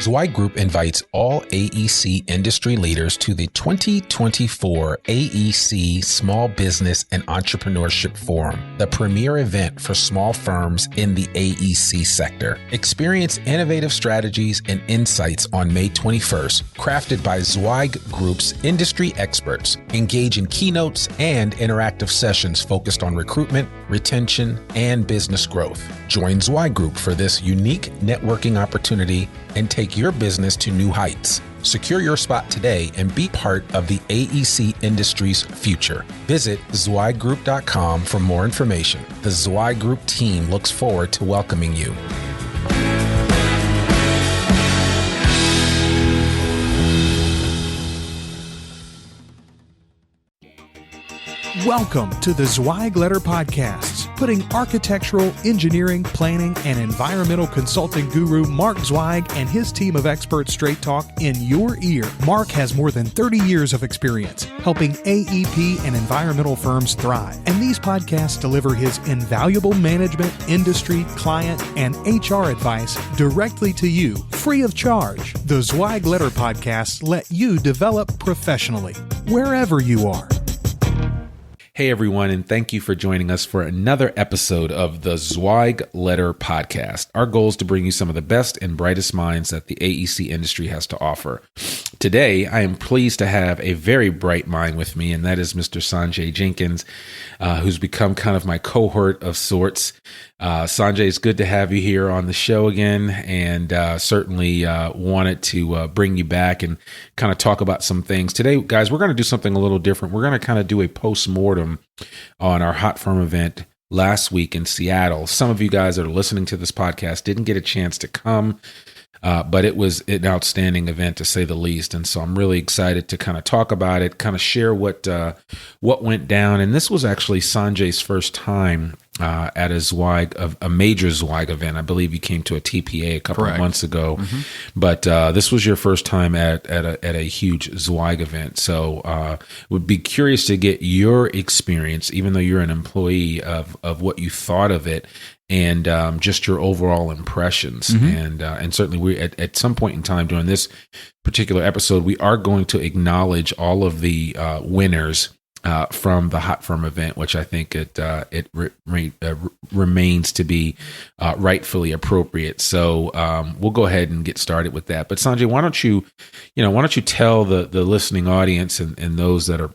Zweig Group invites all AEC industry leaders to the 2024 AEC Small Business and Entrepreneurship Forum, the premier event for small firms in the AEC sector. Experience innovative strategies and insights on May 21st, crafted by Zweig Group's industry experts. Engage in keynotes and interactive sessions focused on recruitment, retention, and business growth. Join Zweig Group for this unique networking opportunity and take your business to new heights. Secure your spot today and be part of the AEC industry's future. Visit zweiggroup.com for more information. The Zweig Group team looks forward to welcoming you. Welcome to the Zweig Letter Podcasts, putting architectural, engineering, planning, and environmental consulting guru Mark Zweig and his team of experts straight talk in your ear. Mark has more than 30 years of experience helping AEP and environmental firms thrive, and these podcasts deliver his invaluable management, industry, client, and HR advice directly to you, free of charge. The Zweig Letter Podcasts let you develop professionally, wherever you are. Hey everyone, and thank you for joining us for another episode of the Zweig Letter Podcast. Our goal is to bring you some of the best and brightest minds that the AEC industry has to offer. Today, I am pleased to have a very bright mind with me, and that is Mr. Sanjay Jenkins, who's become kind of my cohort of sorts. Sanjay, it's good to have you here on the show again, and certainly wanted to bring you back and kind of talk about some things. Today, guys, we're going to do something a little different. We're going to kind of do a post-mortem on our Hot Firm event last week in Seattle. Some of you guys that are listening to this podcast didn't get a chance to come, but it was an outstanding event to say the least. And so I'm really excited to kind of talk about it, kind of share what went down. And this was actually Sanjay's first time at a major Zweig event. I believe you came to a TPA a couple of months ago, but this was your first time at a huge Zweig event. So would be curious to get your experience, even though you're an employee, of what you thought of it and just your overall impressions. And certainly we at some point in time during this particular episode, we are going to acknowledge all of the winners from the Hot Firm event, which I think it remains to be rightfully appropriate. So we'll go ahead and get started with that. But Sanjay, why don't you tell the listening audience and those that are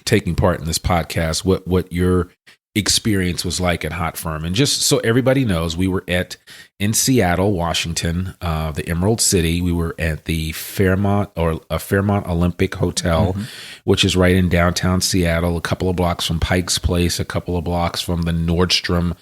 taking part in this podcast what your experience was like at Hot Firm. And just so everybody knows, we were in Seattle, Washington, the Emerald City. We were at the Fairmont Olympic Hotel, which is right in downtown Seattle, a couple of blocks from Pike's Place, a couple of blocks from the Nordstrom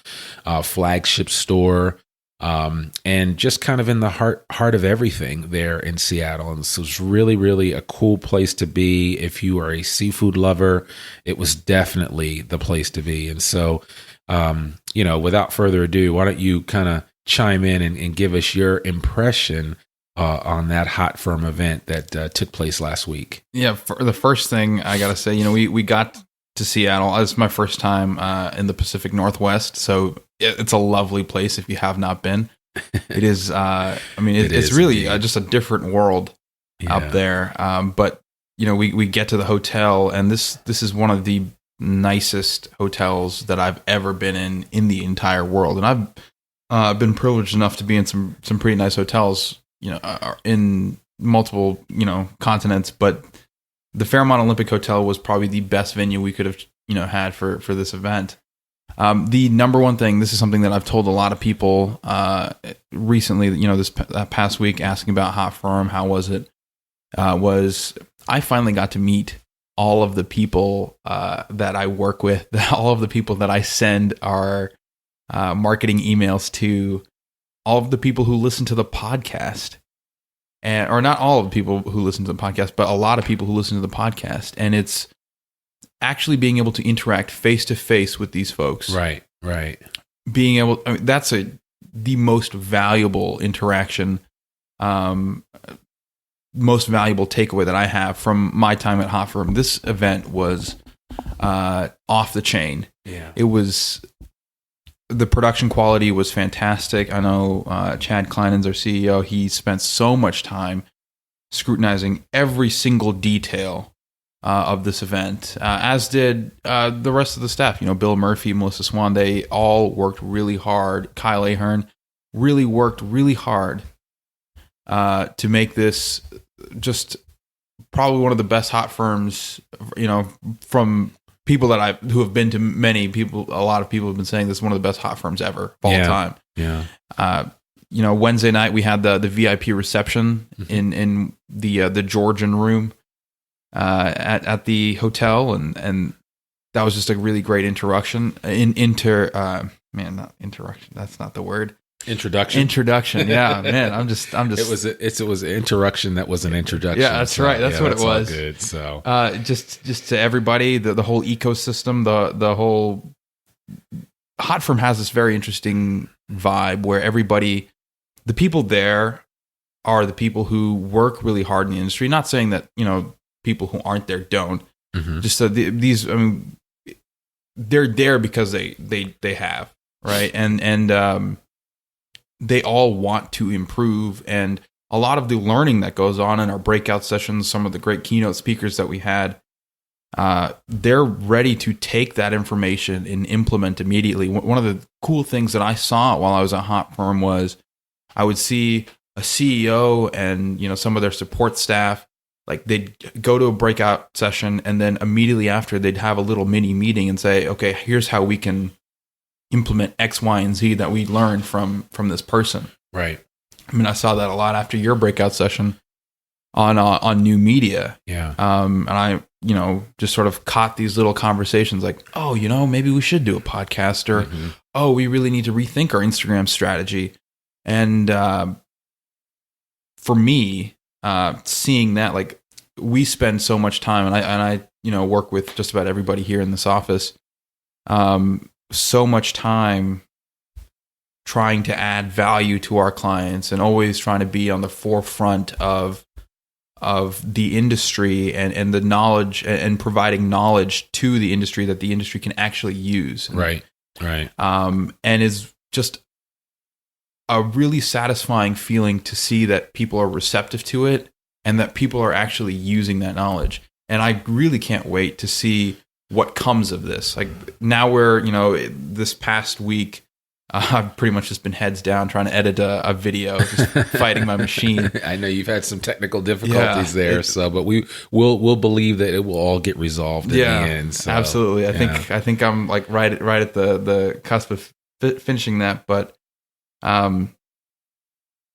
flagship store, and just kind of in the heart of everything there in Seattle. And so it's really, really a cool place to be. If you are a seafood lover, it was definitely the place to be. And so, without further ado, why don't you kind of chime in and give us your impression on that Hot Firm event that took place last week? Yeah, for the first thing I got to say, we got to Seattle. It's my first time in the Pacific Northwest, so it's a lovely place if you have not been. It is, it's really just a different world out there. But, we get to the hotel, and this is one of the nicest hotels that I've ever been in the entire world. And I've been privileged enough to be in some pretty nice hotels, in multiple, continents, but the Fairmont Olympic Hotel was probably the best venue we could have, had for this event. The number one thing, this is something that I've told a lot of people recently, this past week, asking about Hot Firm, how was it, was I finally got to meet all of the people that I work with, all of the people that I send our marketing emails to, all of the people who listen to the podcast. Or not all of the people who listen to the podcast, but a lot of people who listen to the podcast. And it's actually being able to interact face to face with these folks. Right. Being able, that's the most valuable interaction, most valuable takeaway that I have from my time at Hot Firm. This event was off the chain. Yeah. It was the production quality was fantastic. I know Chad Kleinen's our CEO. He spent so much time scrutinizing every single detail of this event, as did the rest of the staff. Bill Murphy, Melissa Swan, they all worked really hard. Kyle Ahern really worked really hard to make this just probably one of the best hot firms, from people who have been to many people. A lot of people have been saying this is one of the best hot firms ever of all time. Yeah. Wednesday night we had the VIP reception in the Georgian room at the hotel, and that was just a really great introduction. Not interruption. That's not the word. Introduction. Yeah, man. I'm just. It was an interruption that was an introduction. Yeah, that's right. That's what it was. All good. So, just to everybody, the whole ecosystem, the whole hot firm has this very interesting vibe where everybody, the people there, are the people who work really hard in the industry. Not saying that people who aren't there don't. Just so these. I mean, they're there because they have, right, and they all want to improve, and a lot of the learning that goes on in our breakout sessions, some of the great keynote speakers that we had, they're ready to take that information and implement immediately. One of the cool things that I saw while I was at Hot Firm was I would see a CEO and some of their support staff, like they'd go to a breakout session, and then immediately after they'd have a little mini meeting and say, okay, here's how we can implement X, Y, and Z that we learned from this person. Right. I mean, I saw that a lot after your breakout session on new media. Yeah. And I, just sort of caught these little conversations like, oh, maybe we should do a podcast, or, oh, we really need to rethink our Instagram strategy. And for me, seeing that, like, we spend so much time, and I work with just about everybody here in this office, so much time trying to add value to our clients and always trying to be on the forefront of the industry and the knowledge, and providing knowledge to the industry that the industry can actually use. Right. And is just a really satisfying feeling to see that people are receptive to it and that people are actually using that knowledge. And I really can't wait to see what comes of this. Like, now we're, this past week, I've pretty much just been heads down trying to edit a video, just fighting my machine. I know you've had some technical difficulties there, but we'll believe that it will all get resolved in the end. So, absolutely. I think I'm like right at the cusp of finishing that, but I'm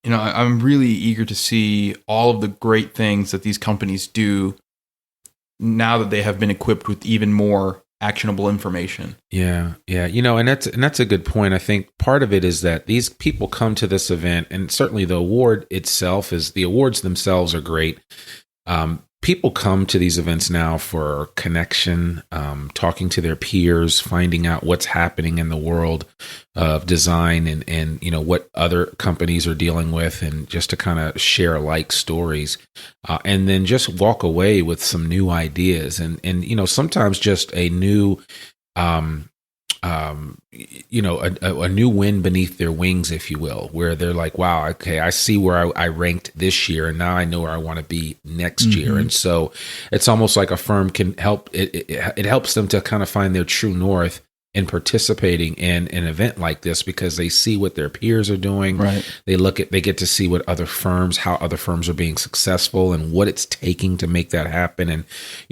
really eager to see all of the great things that these companies do now that they have been equipped with even more actionable information. Yeah. And that's a good point. I think part of it is that these people come to this event, and certainly the awards themselves are great. People come to these events now for connection, talking to their peers, finding out what's happening in the world of design, and what other companies are dealing with, and just to kind of share like stories, and then just walk away with some new ideas, and sometimes just a new a new wind beneath their wings, if you will, where they're like, wow, okay, I see where I ranked this year, and now I know where I want to be next year. And so it's almost like a firm can help, it helps them to kind of find their true north in participating in an event like this, because they see what their peers are doing. Right. They get to see how other firms are being successful and what it's taking to make that happen. And,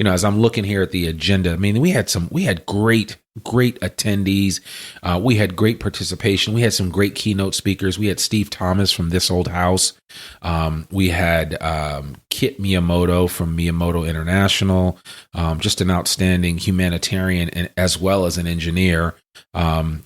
as I'm looking here at the agenda, I mean, we had great attendees. We had great participation. We had some great keynote speakers. We had Steve Thomas from This Old House. We had Kit Miyamoto from Miyamoto International, just an outstanding humanitarian and as well as an engineer.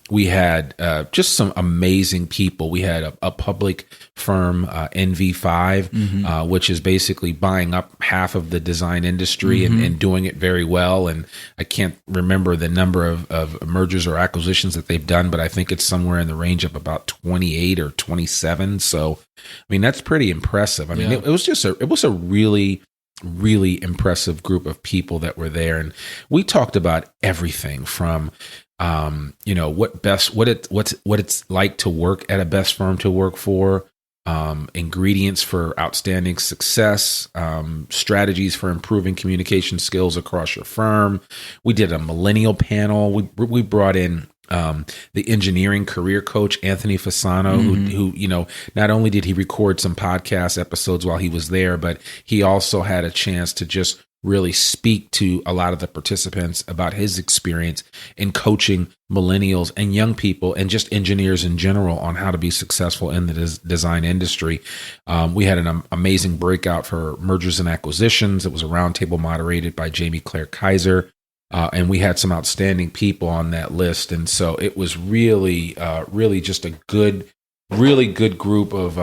We had just some amazing people. We had a public firm, NV5, which is basically buying up half of the design industry and doing it very well. And I can't remember the number of mergers or acquisitions that they've done, but I think it's somewhere in the range of about 28 or 27. So, I mean, that's pretty impressive. I mean, it was a really, really impressive group of people that were there. And we talked about everything from what it's like to work at a best firm to work for, ingredients for outstanding success, strategies for improving communication skills across your firm. We did a millennial panel. We brought in the engineering career coach, Anthony Fasano, who, not only did he record some podcast episodes while he was there, but he also had a chance to just really speak to a lot of the participants about his experience in coaching millennials and young people and just engineers in general on how to be successful in the design industry. We had an amazing breakout for mergers and acquisitions. It was a roundtable moderated by Jamie Claire Kaiser. And we had some outstanding people on that list. And so it was really, really just a really good group of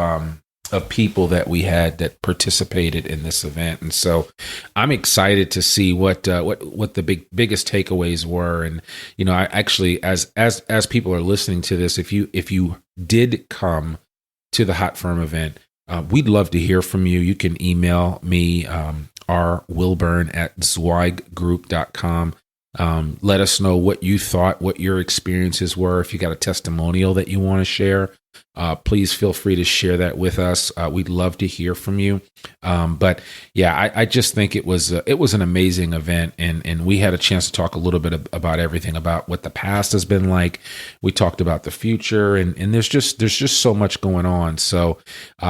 people that we had that participated in this event. And so I'm excited to see what the biggest takeaways were. And, I actually, as people are listening to this, if you did come to the Hot Firm event, we'd love to hear from you. You can email me, rwilburn@zweiggroup.com. Let us know what you thought, what your experiences were. If you got a testimonial that you want to share, please feel free to share that with us. We'd love to hear from you. But yeah, I just think it was an amazing event, and we had a chance to talk a little bit about everything, about what the past has been like. We talked about the future, and there's just so much going on. So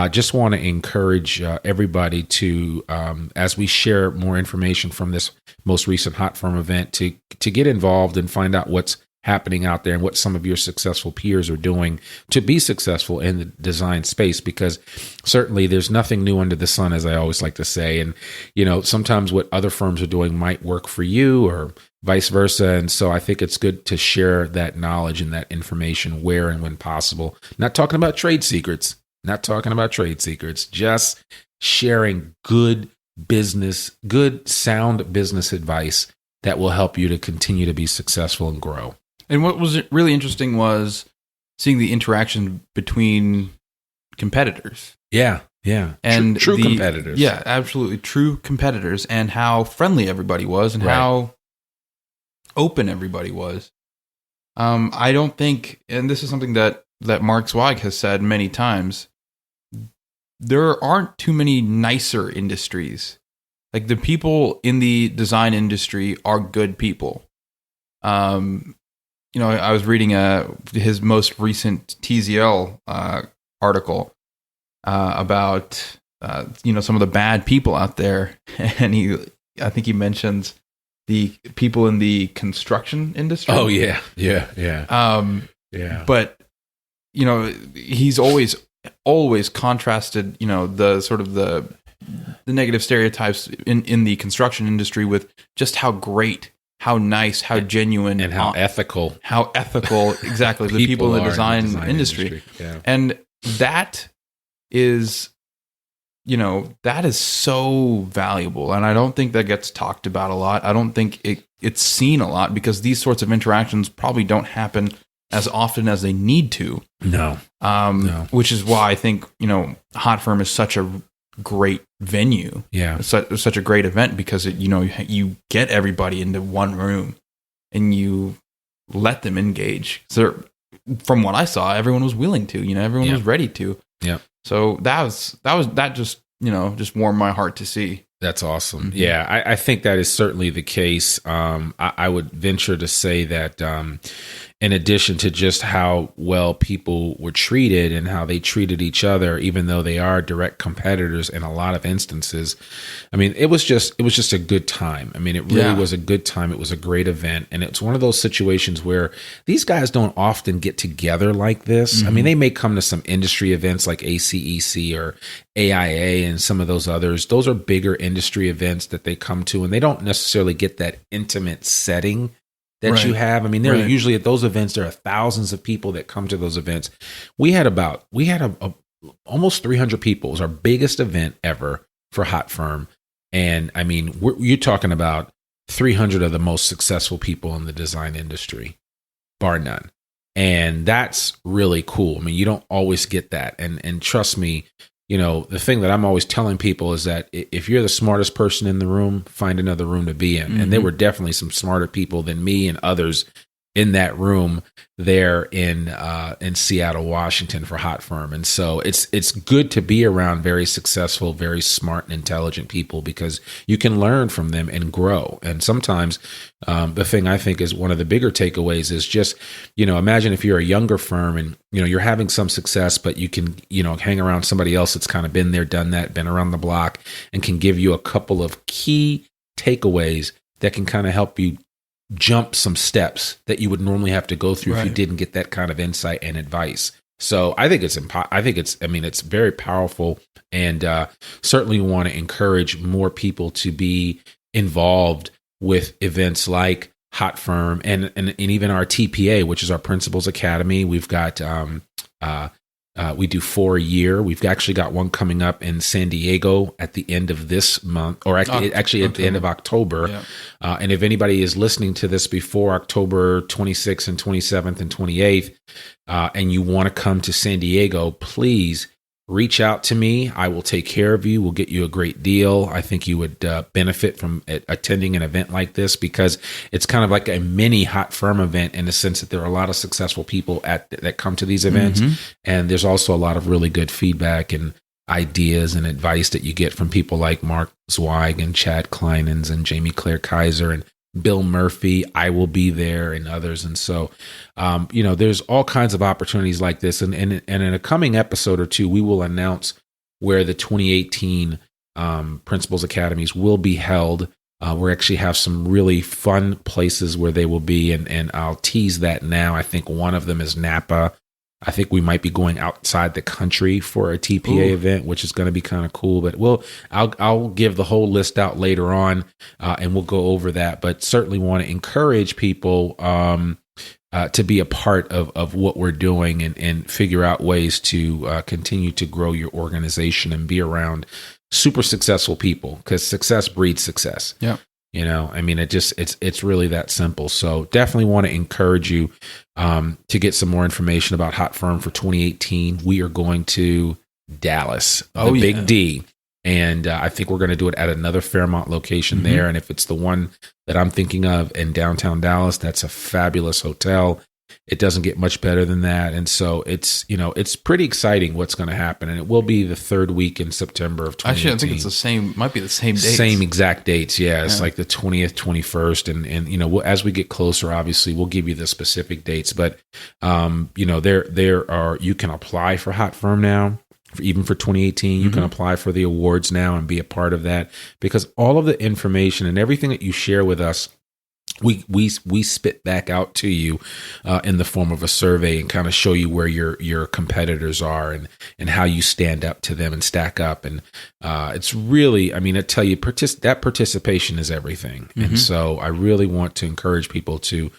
just want to encourage everybody to, as we share more information from this most recent Hot Firm event, to get involved and find out what's happening out there and what some of your successful peers are doing to be successful in the design space, because certainly there's nothing new under the sun, as I always like to say. And, sometimes what other firms are doing might work for you or vice versa. And so I think it's good to share that knowledge and that information where and when possible. Not talking about trade secrets, just sharing good sound business advice that will help you to continue to be successful and grow. And what was really interesting was seeing the interaction between competitors. Yeah. And true competitors. Yeah, absolutely. True competitors, and how friendly everybody was and how open everybody was. I don't think, and this is something that Mark Zweig has said many times, there aren't too many nicer industries. Like, the people in the design industry are good people. I was reading his most recent TZL article about some of the bad people out there, and I think he mentions the people in the construction industry. Oh yeah. But he's always contrasted the sort of the negative stereotypes in the construction industry with just how great, how nice, how genuine, and how ethical exactly the people in the design industry. Yeah. And that is so valuable, and I don't think that gets talked about a lot. I don't think it's seen a lot, because these sorts of interactions probably don't happen as often as they need to. No. Which is why I think Hot Firm is such a great venue. Yeah, it's such a great event, because you get everybody into one room and you let them engage. So from what I saw, everyone was willing to. Everyone was ready to. Yeah. So that just warmed my heart to see. That's awesome. Mm-hmm. Yeah, I think that is certainly the case. I would venture to say that in addition to just how well people were treated and how they treated each other, even though they are direct competitors in a lot of instances, I mean, it was just a good time. I mean, it really was a good time. It was a great event. And it's one of those situations where these guys don't often get together like this. Mm-hmm. I mean, they may come to some industry events like ACEC or AIA and some of those others. Those are bigger industry events that they come to, and they don't necessarily get that intimate setting that you have. I mean, there are usually at those events, there are thousands of people that come to those events. We had almost 300 people. It was our biggest event ever for Hot Firm. And I mean, you're talking about 300 of the most successful people in the design industry, bar none. And that's really cool. I mean, you don't always get that. And trust me, the thing that I'm always telling people is that if you're the smartest person in the room, find another room to be in. Mm-hmm. And there were definitely some smarter people than me and others in that room there in Seattle, Washington for Hot Firm. And so it's good to be around very successful, very smart and intelligent people, because you can learn from them and grow. And sometimes the thing I think is one of the bigger takeaways is just, imagine if you're a younger firm and, you're having some success, but you can, hang around somebody else that's kind of been there, done that, been around the block, and can give you a couple of key takeaways that can kind of help you jump some steps that you would normally have to go through if you didn't get that kind of insight and advice. So I think it's very powerful, and certainly want to encourage more people to be involved with events like Hot Firm and even our TPA, which is our Principals Academy. We've got we do 4 a year. We've actually got one coming up in San Diego at the end of this month, or actually at the end of October. Yeah. And if anybody is listening to this before October 26th and 27th and 28th, and you want to come to San Diego, please reach out to me. I will take care of you. We'll get you a great deal. I think you would benefit from attending an event like this, because it's kind of like a mini Hot Firm event in the sense that there are a lot of successful people that come to these events. Mm-hmm. And there's also a lot of really good feedback and ideas and advice that you get from people like Mark Zweig and Chad Kleinens and Jamie Claire Kaiser and Bill Murphy. I will be there, and others. And so, there's all kinds of opportunities like this. And in a coming episode or two, we will announce where the 2018 Principals Academies will be held. We actually have some really fun places where they will be, and I'll tease that now. I think one of them is Napa. I think we might be going outside the country for a TPA event, which is going to be kind of cool. But I'll give the whole list out later on, and we'll go over that. But certainly want to encourage people to be a part of what we're doing, and figure out ways to continue to grow your organization and be around super successful people, because success breeds success. Yeah. It's really that simple. So definitely want to encourage you to get some more information about Hot Firm for 2018. We are going to Dallas, Big D. And I think we're going to do it at another Fairmont location there. And if it's the one that I'm thinking of in downtown Dallas, that's a fabulous hotel. It doesn't get much better than that. And so it's pretty exciting what's going to happen. And it will be the third week in September of 2018. Actually, I think it's might be the same dates. Same exact dates. Yeah. It's like the 20th, 21st. And as we get closer, obviously we'll give you the specific dates, but there are, you can apply for Hot Firm now. Even for 2018, you can apply for the awards now and be a part of that, because all of the information and everything that you share with us, we spit back out to you in the form of a survey, and kind of show you where your competitors are and how you stand up to them and stack up. And it's really, I tell you, that participation is everything. And so I really want to encourage people to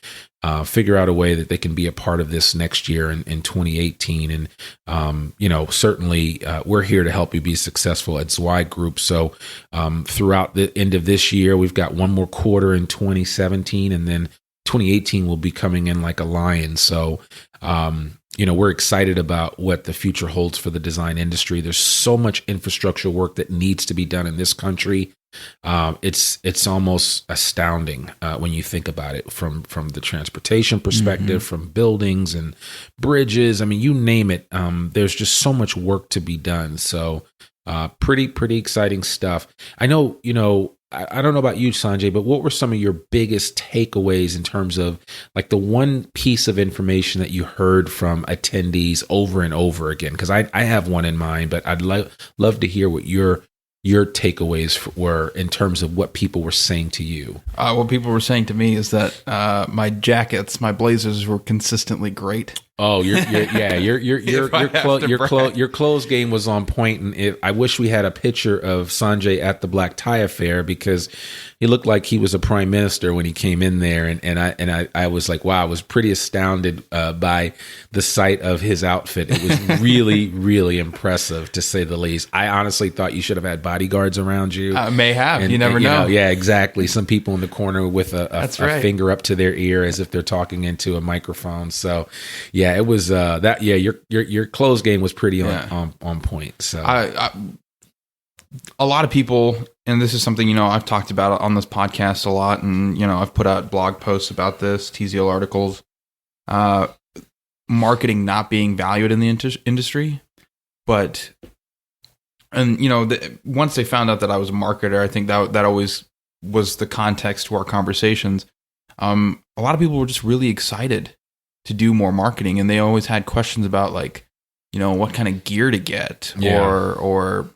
figure out a way that they can be a part of this next year in 2018. And, certainly we're here to help you be successful at Zweig Group. So throughout the end of this year, we've got one more quarter in 2017, and then 2018 will be coming in like a lion. So, we're excited about what the future holds for the design industry. There's so much infrastructure work that needs to be done in this country. It's almost astounding when you think about it from the transportation perspective, from buildings and bridges. You name it. There's just so much work to be done. So pretty exciting stuff. I know, I don't know about you, Sanjay, but what were some of your biggest takeaways in terms of like the one piece of information that you heard from attendees over and over again? Because I have one in mind, but I'd love to hear what your takeaways were in terms of what people were saying to you. What people were saying to me is that my blazers were consistently great. Oh, your clothes game was on point, and I wish we had a picture of Sanjay at the Black Tie Affair, because he looked like he was a prime minister when he came in there, and I was like, wow, I was pretty astounded by the sight of his outfit. It was really really impressive, to say the least. I honestly thought you should have had bodyguards around you. May have, you never know. Yeah, exactly. Some people in the corner with a finger up to their ear as if they're talking into a microphone. So yeah, it was that. Yeah, your clothes game was pretty on point. So a lot of people, and this is something, I've talked about on this podcast a lot, and, I've put out blog posts about this, TZL articles, marketing not being valued in the industry. But, and, once they found out that I was a marketer, I think that always was the context to our conversations. A lot of people were just really excited to do more marketing, and they always had questions about, like, what kind of gear to get, or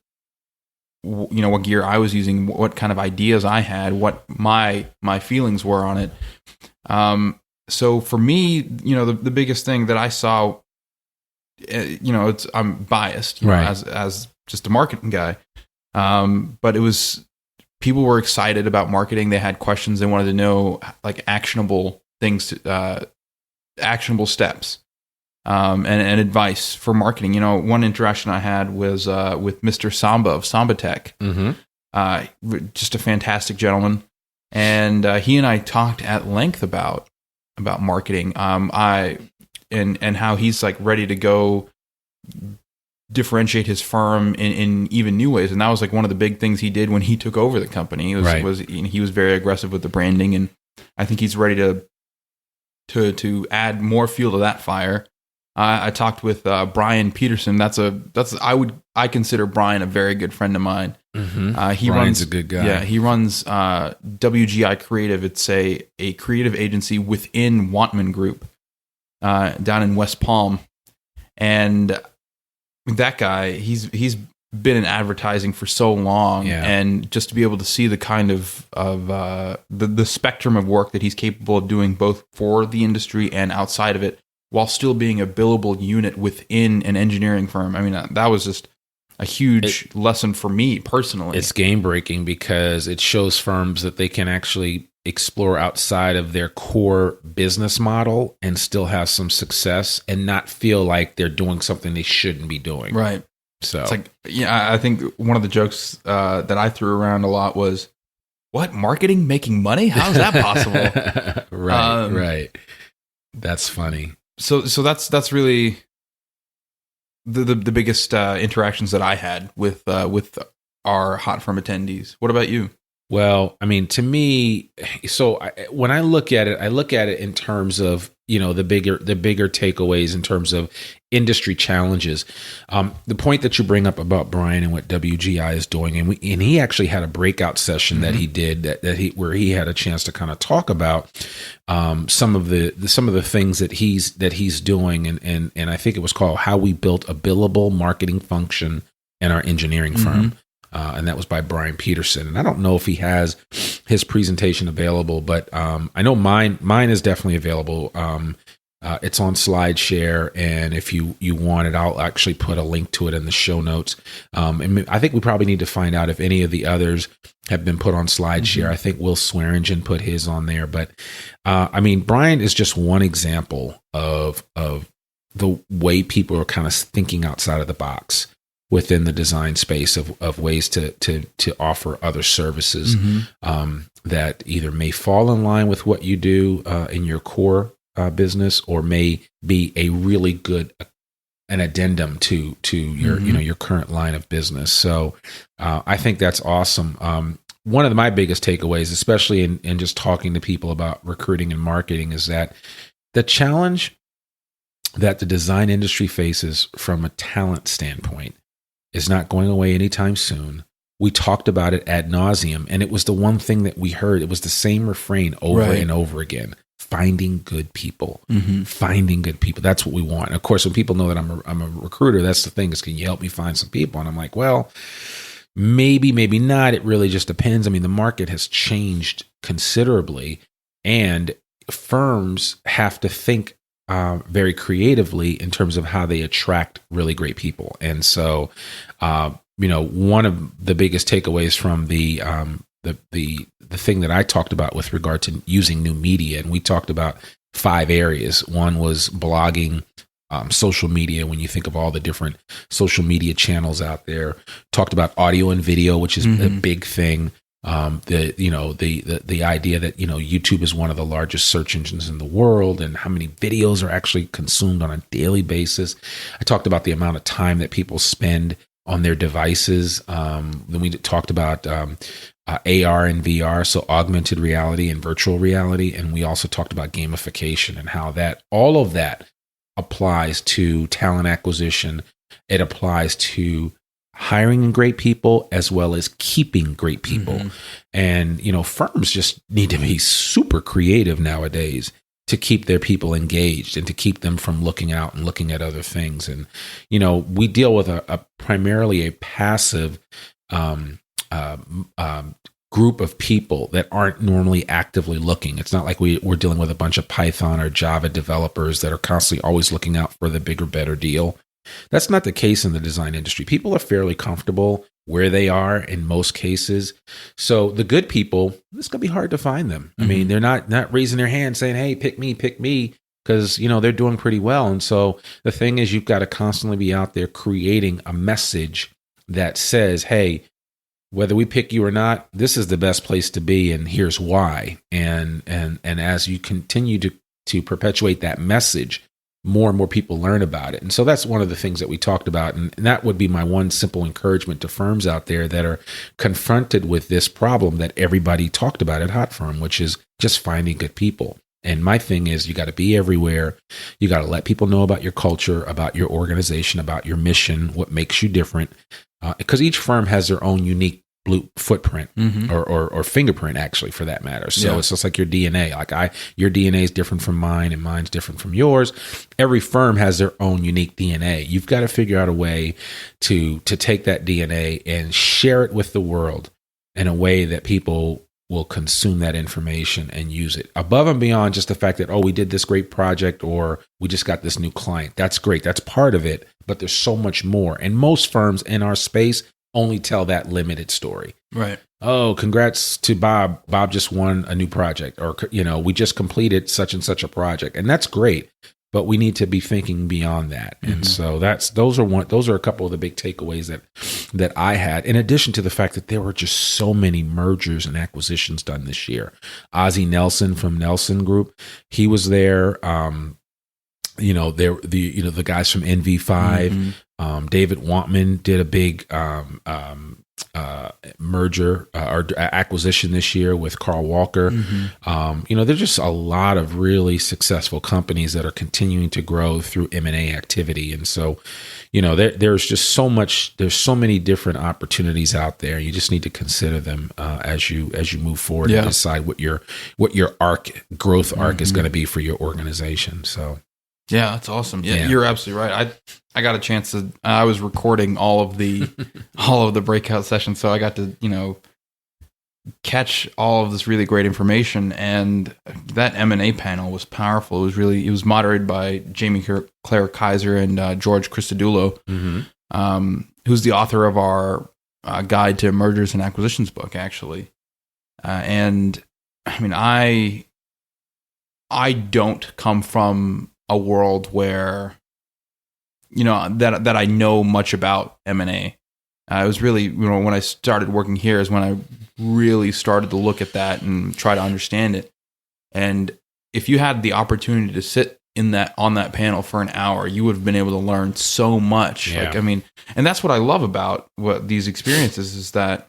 what gear I was using, what kind of ideas I had, what my feelings were on it. So for me, the biggest thing that I saw, I'm biased, as just a marketing guy. But it was, people were excited about marketing. They had questions. They wanted to know, like, actionable things, actionable steps, and advice for marketing. One interaction I had was with Mr. Samba of Samba Tech. Just a fantastic gentleman. And he and I talked at length about marketing. And how he's, like, ready to go differentiate his firm in even new ways. And that was, like, one of the big things he did when he took over the company. He was very aggressive with the branding, and I think he's ready to add more fuel to that fire. I talked with Brian Peterson. I consider Brian a very good friend of mine. Brian's a good guy. Yeah, he runs WGI Creative. It's a creative agency within Wantman Group down in West Palm. And that guy, he's been in advertising for so long, and just to be able to see the kind of the spectrum of work that he's capable of doing, both for the industry and outside of it, while still being a billable unit within an engineering firm. I mean, that was just a huge lesson for me personally. It's game breaking because it shows firms that they can actually explore outside of their core business model and still have some success and not feel like they're doing something they shouldn't be doing. Right. So it's like, I think one of the jokes that I threw around a lot was, what, marketing making money? How is that possible? Right. That's funny. So that's really the biggest interactions that I had with our hot firm attendees. What about you? Well, I mean, to me, when I look at it in terms of, the bigger takeaways in terms of industry challenges. The point that you bring up about Brian and what WGI is doing, and he actually had a breakout session that he did where he had a chance to kind of talk about some of the things that he's doing, and I think it was called How We Built a Billable Marketing Function in Our Engineering Firm. And that was by Brian Peterson. And I don't know if he has his presentation available, but I know mine is definitely available. It's on SlideShare, and if you want it, I'll actually put a link to it in the show notes. And I think we probably need to find out if any of the others have been put on SlideShare. I think Will Swearingen put his on there. But I mean, Brian is just one example of the way people are kind of thinking outside of the box within the design space of ways to offer other services that either may fall in line with what you do in your core business, or may be a really good an addendum to your your current line of business. So I think that's awesome. One of my biggest takeaways, especially in just talking to people about recruiting and marketing, is that the challenge that the design industry faces from a talent standpoint is not going away anytime soon. We talked about it ad nauseum, and it was the one thing that we heard. It was the same refrain over and over again. Finding good people. Finding good people. That's what we want. And of course, when people know that I'm a recruiter, that's the thing, is, can you help me find some people? And I'm like, well, maybe not. It really just depends. I mean, the market has changed considerably, and firms have to think very creatively in terms of how they attract really great people. And so, one of the biggest takeaways from the thing that I talked about with regard to using new media, and we talked about 5 areas. One was blogging, social media, when you think of all the different social media channels out there. Talked about audio and video, which is a big thing. The idea that YouTube is one of the largest search engines in the world, and how many videos are actually consumed on a daily basis. I talked about the amount of time that people spend on their devices. Then we talked about AR and VR, so augmented reality and virtual reality. And we also talked about gamification and how all of that applies to talent acquisition. It applies to hiring great people as well as keeping great people. And, firms just need to be super creative nowadays to keep their people engaged and to keep them from looking out and looking at other things. And, we deal with a primarily a passive group of people that aren't normally actively looking. It's not like we're dealing with a bunch of Python or Java developers that are constantly always looking out for the bigger, better deal. That's not the case in the design industry. People are fairly comfortable where they are in most cases. So the good people, it's going to be hard to find them. I mean, they're not raising their hand saying, hey, pick me, because, they're doing pretty well. And so the thing is, you've got to constantly be out there creating a message that says, hey, whether we pick you or not, this is the best place to be, and here's why. And as you continue to perpetuate that message, more and more people learn about it. And so that's one of the things that we talked about. And that would be my one simple encouragement to firms out there that are confronted with this problem that everybody talked about at Hot Firm, which is just finding good people. And my thing is, you got to be everywhere. You got to let people know about your culture, about your organization, about your mission, what makes you different. Because each firm has their own unique footprint or fingerprint, actually, for that matter. So it's just like your DNA. Like your DNA is different from mine, and mine's different from yours. Every firm has their own unique DNA. You've got to figure out a way to take that DNA and share it with the world in a way that people will consume that information and use it above and beyond just the fact that, oh, we did this great project or we just got this new client. That's great. That's part of it, but there's so much more. And most firms in our space only tell that limited story. Right. Oh, congrats to Bob. Bob just won a new project, or, we just completed such and such a project. And that's great, but we need to be thinking beyond that. And so those are a couple of the big takeaways that I had, in addition to the fact that there were just so many mergers and acquisitions done this year. Ozzie Nelson from Nelson Group, he was there. The guys from NV5, David Wantman did a big merger or acquisition this year with Carl Walker. There's just a lot of really successful companies that are continuing to grow through M&A activity. And so, there's just so much, there's so many different opportunities out there. You just need to consider them as you move forward and decide what your growth arc is going to be for your organization. So. Yeah, that's awesome. Yeah, you're absolutely right. I got a chance to. I was recording all of the breakout sessions, so I got to catch all of this really great information. And that M&A panel was powerful. It was moderated by Jamie Claire Kaiser and George Christodoulou, who's the author of our Guide to Mergers and Acquisitions book, actually. And I mean, I don't come from a world where, that I know much about M&A. It was really, when I started working here is when I really started to look at that and try to understand it. And if you had the opportunity to sit on that panel for an hour, you would have been able to learn so much. Yeah. And that's what I love about these experiences is that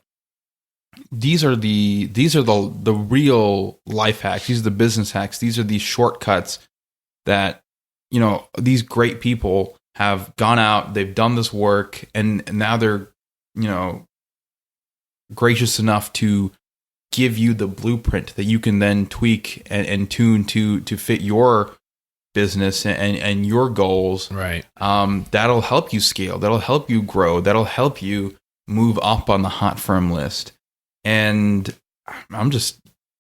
these are the real life hacks. These are the business hacks. These are these shortcuts that, these great people have gone out, they've done this work, and now they're, gracious enough to give you the blueprint that you can then tweak and tune to fit your business and your goals. Right. That'll help you scale. That'll help you grow. That'll help you move up on the Hot Firm list. And I'm just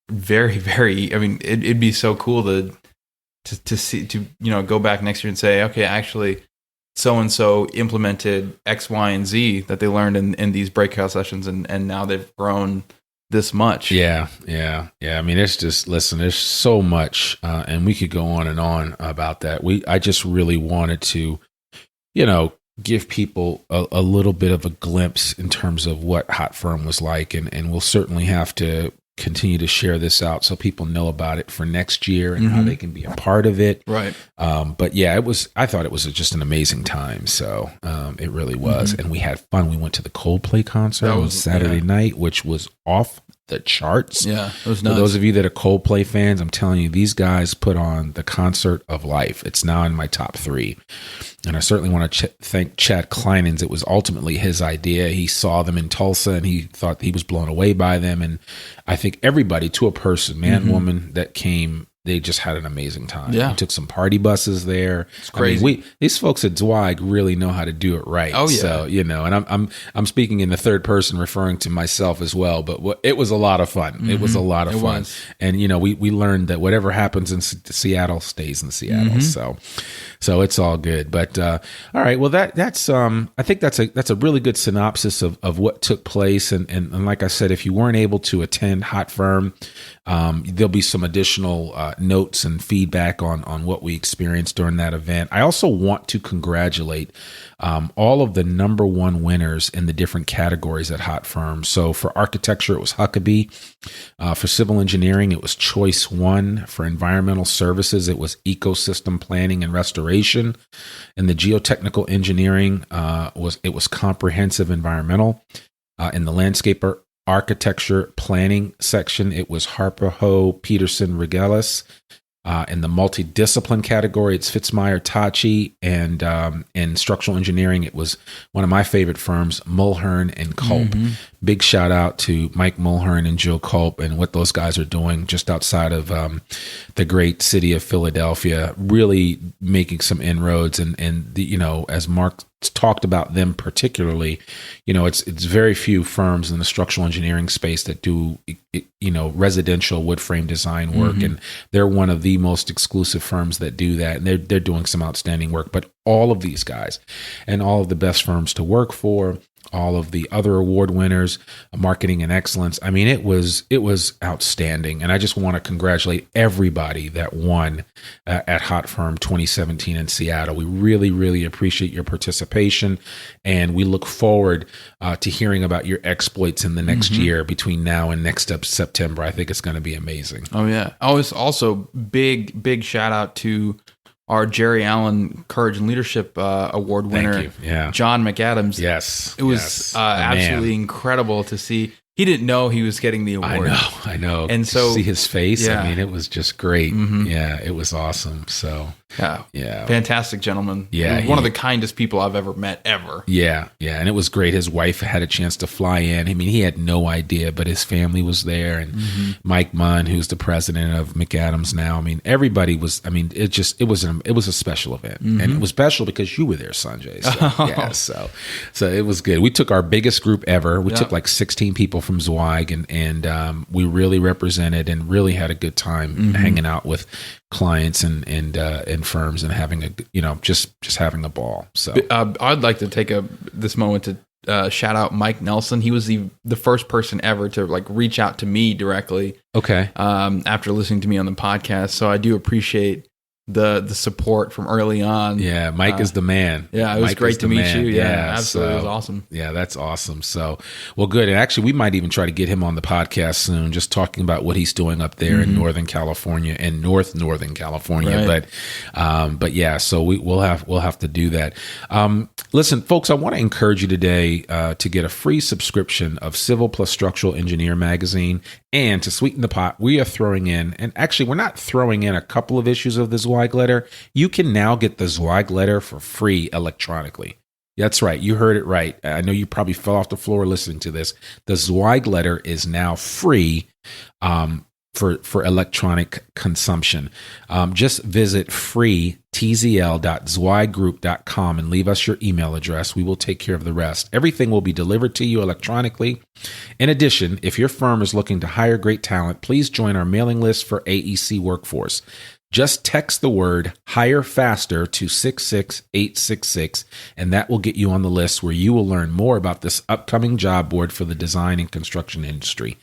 very, very, it'd be so cool to see, go back next year and say, okay, actually, so-and-so implemented X, Y, and Z that they learned in these breakout sessions, and now they've grown this much. Yeah. It's just, listen, there's so much, and we could go on and on about that. I just really wanted to, give people a little bit of a glimpse in terms of what Hot Firm was like, and we'll certainly have to continue to share this out so people know about it for next year and how they can be a part of it. Right. But yeah, I thought it was just an amazing time. So it really was. And we had fun. We went to the Coldplay concert on Saturday night, which was off the charts. Yeah, it was nuts. For those of you that are Coldplay fans, I'm telling you, these guys put on the concert of life. It's now in my top 3. And I certainly want to thank Chad Kleinens. It was ultimately his idea. He saw them in Tulsa and he thought he was blown away by them. And I think everybody, to a person, man, woman that came, they just had an amazing time. Yeah. We took some party buses there. It's crazy. I mean, these folks at Zweig really know how to do it right. Oh, yeah. So, and I'm speaking in the third person, referring to myself as well, but it was a lot of fun. It was a lot of fun. And, we learned that whatever happens in Seattle stays in Seattle. So it's all good. But, all right. Well, that's I think that's a really good synopsis of what took place. And like I said, if you weren't able to attend Hot Firm, there'll be some additional notes and feedback on what we experienced during that event. I also want to congratulate all of the number 1 winners in the different categories at Hot Firm. So for architecture, it was Huckabee. For civil engineering, it was Choice 1. For environmental services, it was Ecosystem Planning and Restoration. And the geotechnical engineering, it was Comprehensive Environmental. In the landscape architecture planning section, it was Harper Ho, Peterson, Regelis. In the multidiscipline category, it's Fitzmyer, Tachi, and in structural engineering, it was one of my favorite firms, Mulhern and Culp. Big shout out to Mike Mulhern and Joe Culp and what those guys are doing just outside of the great city of Philadelphia, really making some inroads. And as Mark talked about them particularly, it's very few firms in the structural engineering space that do residential wood frame design work, and they're one of the most exclusive firms that do that, and they're doing some outstanding work. But all of these guys and all of the best firms to work for, all of the other award winners, marketing and excellence. I mean, it was outstanding. And I just want to congratulate everybody that won at Hot Firm 2017 in Seattle. We really, really appreciate your participation. And we look forward to hearing about your exploits in the next year between now and next September. I think it's going to be amazing. Oh, yeah. It's also big shout out to our Jerry Allen Courage and Leadership Award winner, John McAdams. Yes. It was absolutely incredible to see. He didn't know he was getting the award. I know. And so see his face. I mean, it was just great. Yeah, it was awesome. So yeah, fantastic gentleman. Yeah, one of the kindest people I've ever met ever. Yeah, and it was great. His wife had a chance to fly in. I mean, he had no idea, but his family was there, and Mike Munn, who's the president of McAdams now. I mean, everybody was. I mean, it was a special event, and it was special because you were there, Sanjay. So so it was good. We took our biggest group ever. We took like 16 people from Zweig, and we really represented and really had a good time hanging out with clients and firms and having just having a ball. So I'd like to take this moment to shout out Mike Nelson. He was the first person ever to reach out to me directly. Okay. After listening to me on the podcast, so I do appreciate the support from early on. Yeah, Mike is the man. Yeah, it was great to meet you. Yeah, absolutely. So, it was awesome. Yeah, that's awesome. So, well, good. And actually, we might even try to get him on the podcast soon, just talking about what he's doing up there in Northern California and Northern California. Right. But yeah, so we'll have to do that. Listen, folks, I want to encourage you today to get a free subscription of Civil Plus Structural Engineer magazine. And to sweeten the pot, we are throwing in, and actually we're not throwing in a couple of issues of the Zweig Letter. You can now get the Zweig Letter for free electronically. That's right. You heard it right. I know you probably fell off the floor listening to this. The Zweig Letter is now free for electronic consumption. Just visit free tzl.zweiggroup.com and leave us your email address. We will take care of the rest. Everything will be delivered to you electronically. In addition, if your firm is looking to hire great talent, please join our mailing list for AEC Workforce. Just text the word "hire faster" to 66866, and that will get you on the list where you will learn more about this upcoming job board for the design and construction industry.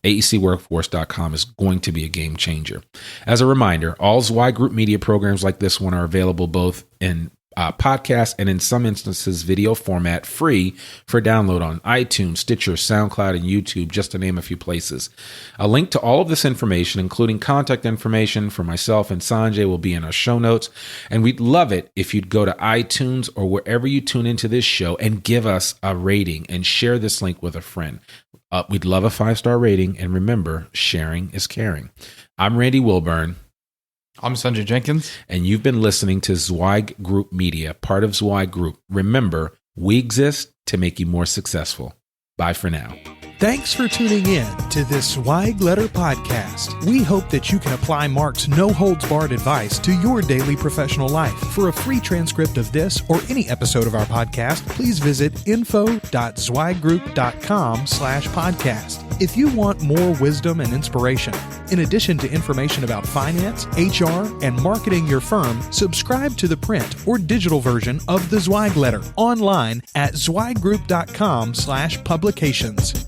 AECworkforce.com is going to be a game changer. As a reminder, all Zweig Group media programs like this one are available both in podcast, and in some instances, video format, free for download on iTunes, Stitcher, SoundCloud, and YouTube, just to name a few places. A link to all of this information, including contact information for myself and Sanjay, will be in our show notes. And we'd love it if you'd go to iTunes or wherever you tune into this show and give us a rating and share this link with a friend. We'd love a 5-star rating. And remember, sharing is caring. I'm Randy Wilburn. I'm Sanjay Jenkins. And you've been listening to Zweig Group Media, part of Zweig Group. Remember, we exist to make you more successful. Bye for now. Thanks for tuning in to this Zweig Letter podcast. We hope that you can apply Mark's no-holds-barred advice to your daily professional life. For a free transcript of this or any episode of our podcast, please visit info.zweiggroup.com/podcast. If you want more wisdom and inspiration, in addition to information about finance, HR, and marketing your firm, subscribe to the print or digital version of the Zweig Letter online at zweiggroup.com/publications.